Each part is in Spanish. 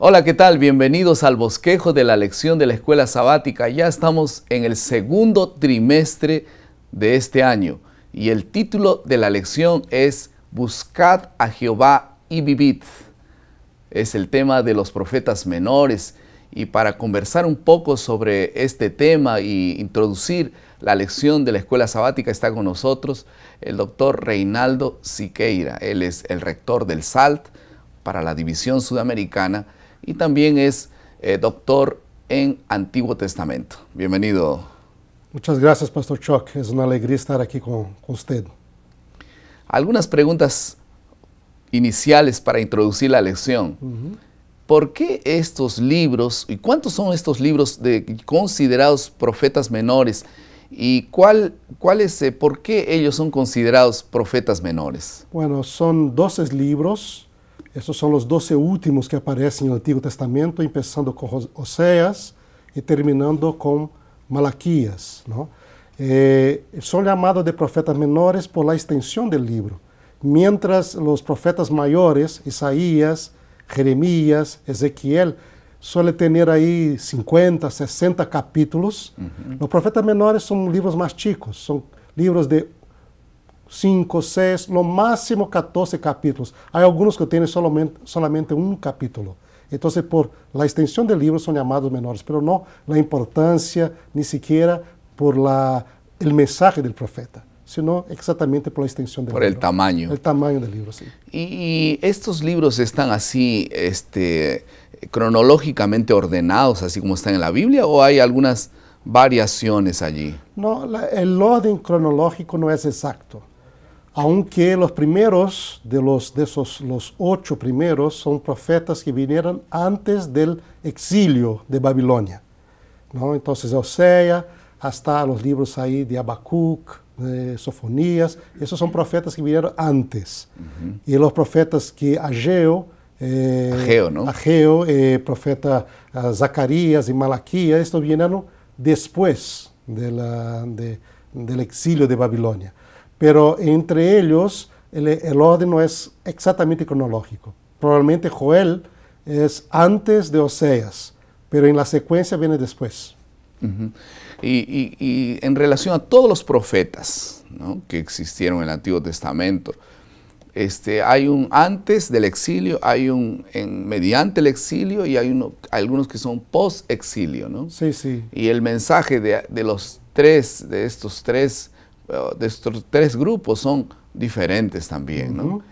Hola, ¿qué tal? Bienvenidos al bosquejo de la lección de la escuela sabática. Ya estamos en el segundo trimestre de este año y el título de la lección es Buscad a Jehová y vivid. Es el tema de los profetas menores, y para conversar un poco sobre este tema y introducir la lección de la escuela sabática está con nosotros el doctor Reinaldo Siqueira. Él es el rector del SALT para la División Sudamericana y también es doctor en Antiguo Testamento. Bienvenido. Muchas gracias, Pastor Chuck. Es una alegría estar aquí con usted. Algunas preguntas iniciales para introducir la lección. ¿Por qué estos libros, y cuántos son estos libros considerados profetas menores? ¿Y por qué ellos son considerados profetas menores? Bueno, son 12 libros. Estos son los 12 últimos que aparecen en el Antiguo Testamento, empezando con Oseas y terminando con Malaquías, ¿no? Son llamados de profetas menores por la extensión del libro. Mientras los profetas mayores, Isaías, Jeremías, Ezequiel, suele tener ahí 50, 60 capítulos. Los profetas menores son libros más chicos, son libros de 5, 6, lo máximo 14 capítulos. Hay algunos que tienen solamente un capítulo. Entonces, por la extensión del libro son llamados menores, pero no la importancia, ni siquiera por el mensaje del profeta, sino exactamente por la extensión del libro. Por el tamaño. El tamaño del libro, sí. Y estos libros están así, cronológicamente ordenados, así como están en la Biblia, ¿o hay algunas variaciones allí? No, el orden cronológico no es exacto. Aunque los primeros los 8 primeros son profetas que vinieron antes del exilio de Babilonia, ¿no? Entonces, Oseas, hasta los libros ahí de Habacuc, de Sofonías, esos son profetas que vinieron antes. Y los profetas que Ageo, ¿no? Profeta Zacarías y Malaquías, estos vinieron después del exilio de Babilonia. Pero entre ellos el orden no es exactamente cronológico. Probablemente Joel es antes de Oseas, pero en la secuencia viene después. Y en relación a todos los profetas, ¿no?, que existieron en el Antiguo Testamento, hay un antes del exilio, hay un mediante el exilio y hay algunos que son post-exilio, ¿no? Sí, sí. Y el mensaje de estos tres grupos son diferentes también, ¿no?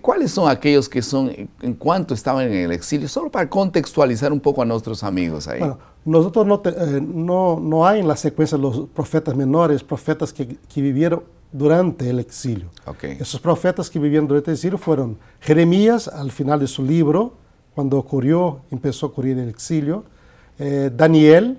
¿Cuáles son aquellos que son en cuanto estaban en el exilio? Solo para contextualizar un poco a nuestros amigos ahí. Bueno, nosotros no hay en la secuencia de los profetas menores, profetas que vivieron durante el exilio. Okay. Esos profetas que vivieron durante el exilio fueron Jeremías, al final de su libro, cuando empezó a ocurrir el exilio, Daniel,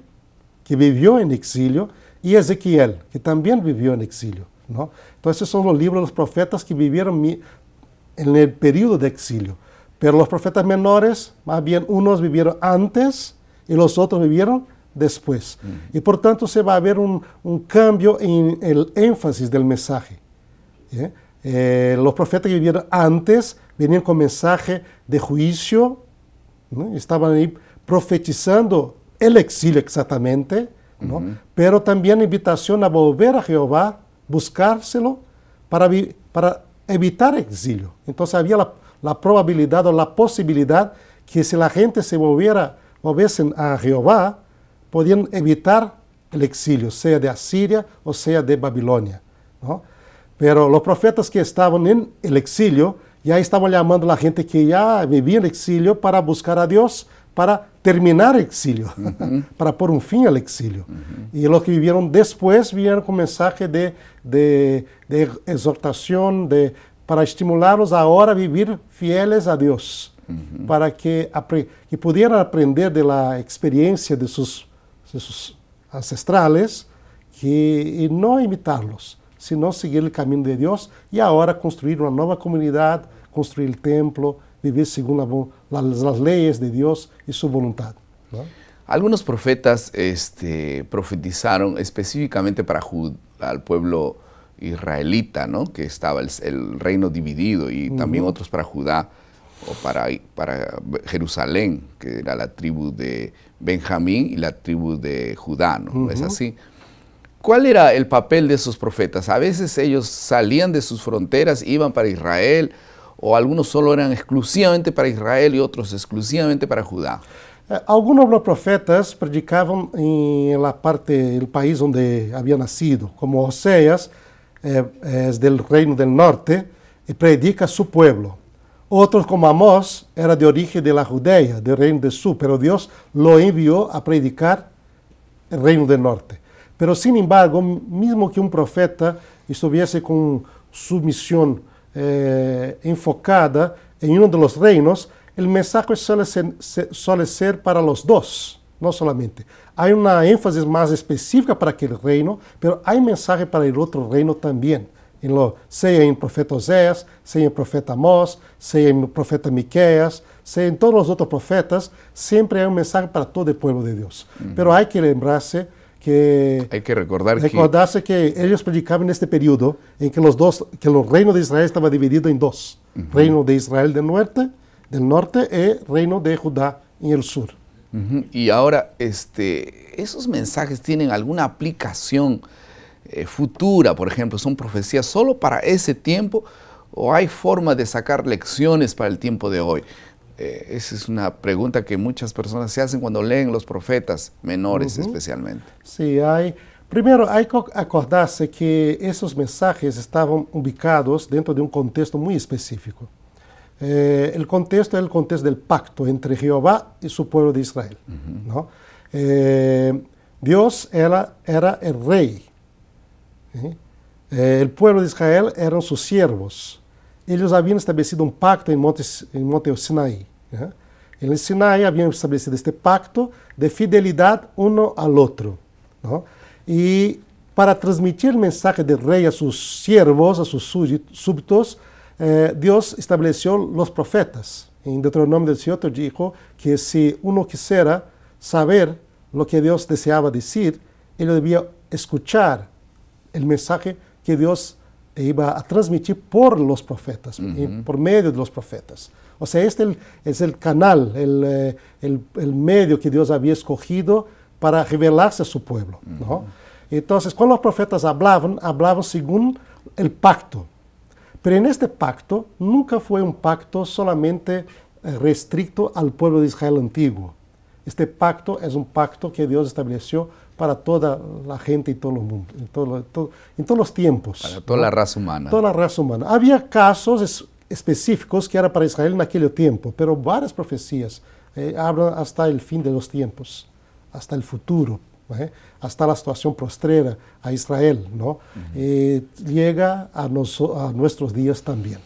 que vivió en exilio, y Ezequiel, que también vivió en exilio, ¿no? Entonces, son los libros de los profetas que vivieron en el periodo de exilio. Pero los profetas menores, más bien unos vivieron antes y los otros vivieron después. Y por tanto se va a ver un cambio en el énfasis del mensaje. Los profetas que vivieron antes venían con mensaje de juicio, ¿no? Estaban ahí profetizando el exilio exactamente, ¿no? Pero también invitación a volver a Jehová, buscárselo para evitar exilio. Entonces había la probabilidad o la posibilidad que si la gente se volviesen a Jehová, podían evitar el exilio, sea de Asiria o sea de Babilonia, ¿no? Pero los profetas que estaban en el exilio ya estaban llamando a la gente que ya vivía en el exilio para buscar a Dios, para terminar el exilio, para pôr un fin al exilio. Y los que vivieron después vinieron con mensaje de exhortación, para estimularlos ahora a vivir fieles a Dios, para que pudieran aprender de la experiencia de sus ancestrales y no imitarlos, sino seguir el camino de Dios y ahora construir una nueva comunidad, construir el templo, vivir según las leyes de Dios y su voluntad, ¿no? Algunos profetas profetizaron específicamente para al pueblo israelita, ¿no?, que estaba el reino dividido, y también otros para Judá. o para Jerusalén, que era la tribu de Benjamín y la tribu de Judá, ¿no? ¿Es así? ¿Cuál era el papel de esos profetas? A veces ellos salían de sus fronteras, iban para Israel, o algunos solo eran exclusivamente para Israel y otros exclusivamente para Judá. Algunos de los profetas predicaban en la parte del país donde había nacido, como Oseas, es del reino del norte, y predica a su pueblo. Otros, como Amós, era de origen de la Judea, del reino del sur, pero Dios lo envió a predicar el reino del norte. Pero sin embargo, mismo que un profeta estuviese con su misión enfocada en uno de los reinos, el mensaje suele ser para los dos, no solamente. Hay una énfasis más específica para aquel reino, pero hay mensaje para el otro reino también. Sea en el profeta Oseas, sea en el profeta Amós, sea en el profeta Miqueas, sea en todos los otros profetas, siempre hay un mensaje para todo el pueblo de Dios. Pero hay que lembrarse que recordarse que ellos predicaban en este periodo en que el reino de Israel estaba dividido en dos. Reino de Israel del norte y reino de Judá en el sur. Y ahora, ¿esos mensajes tienen alguna aplicación futura? Por ejemplo, ¿son profecías solo para ese tiempo o hay forma de sacar lecciones para el tiempo de hoy? Esa es una pregunta que muchas personas se hacen cuando leen los profetas menores especialmente. Sí, primero hay que acordarse que esos mensajes estaban ubicados dentro de un contexto muy específico. El contexto es el contexto del pacto entre Jehová y su pueblo de Israel, ¿no? Dios era el rey. El pueblo de Israel eran sus siervos. Ellos habían establecido un pacto en Monte Sinaí. En el Sinaí habían establecido este pacto de fidelidad uno al otro, ¿no? Y para transmitir el mensaje del rey a sus siervos, a sus súbditos, Dios estableció los profetas. En Deuteronomio 18 dijo que si uno quisiera saber lo que Dios deseaba decir, él debía escuchar el mensaje que Dios iba a transmitir por los profetas, por medio de los profetas. O sea, este es el canal, el medio que Dios había escogido para revelarse a su pueblo, ¿no? Entonces, cuando los profetas hablaban según el pacto. Pero en este pacto nunca fue un pacto solamente restricto al pueblo de Israel antiguo. Este pacto es un pacto que Dios estableció para toda la gente y todo el mundo, en todos los tiempos. Para toda la raza humana. Toda la raza humana. Había casos específicos que eran para Israel en aquel tiempo, pero varias profecías hablan hasta el fin de los tiempos, hasta el futuro, hasta la situación postrera a Israel, ¿no? Llega a nuestros días también.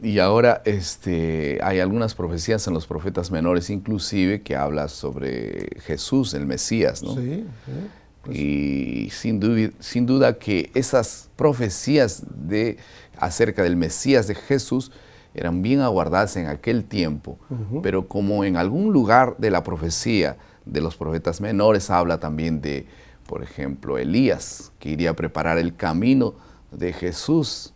Y ahora hay algunas profecías en los profetas menores, inclusive, que habla sobre Jesús, el Mesías, ¿no? Sí. Pues, y sin duda que esas profecías acerca del Mesías de Jesús eran bien aguardadas en aquel tiempo, pero como en algún lugar de la profecía de los profetas menores habla también de, por ejemplo, Elías, que iría a preparar el camino de Jesús.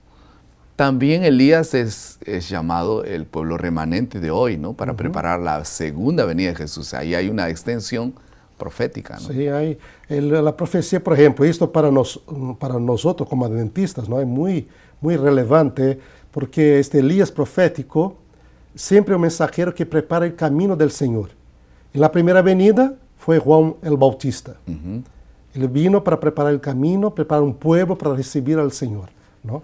También Elías es llamado el pueblo remanente de hoy, ¿no? Para preparar la segunda venida de Jesús. Ahí hay una extensión profética, ¿no? Sí, hay la profecía, por ejemplo, esto para nosotros como adventistas, ¿no? Es muy relevante porque este Elías profético siempre es un mensajero que prepara el camino del Señor. En la primera venida fue Juan el Bautista. Él vino para preparar el camino, preparar un pueblo para recibir al Señor, ¿no?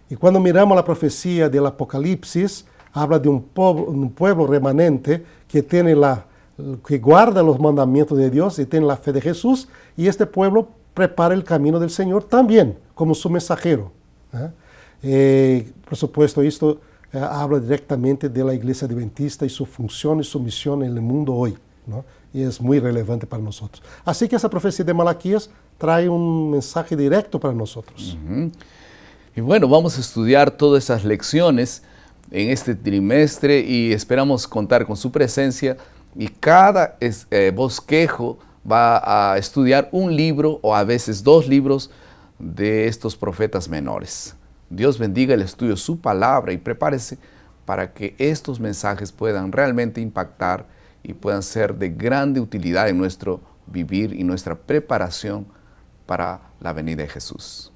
Y cuando miramos la profecía del Apocalipsis, habla de un pueblo remanente que guarda los mandamientos de Dios y tiene la fe de Jesús, y este pueblo prepara el camino del Señor también, como su mensajero. Por supuesto, esto habla directamente de la Iglesia Adventista y su función y su misión en el mundo hoy, ¿no? Y es muy relevante para nosotros. Así que esa profecía de Malaquías trae un mensaje directo para nosotros. Y bueno, vamos a estudiar todas esas lecciones en este trimestre y esperamos contar con su presencia, y cada bosquejo va a estudiar un libro o a veces 2 libros de estos profetas menores. Dios bendiga el estudio de su palabra y prepárese para que estos mensajes puedan realmente impactar y puedan ser de grande utilidad en nuestro vivir y nuestra preparación para la venida de Jesús.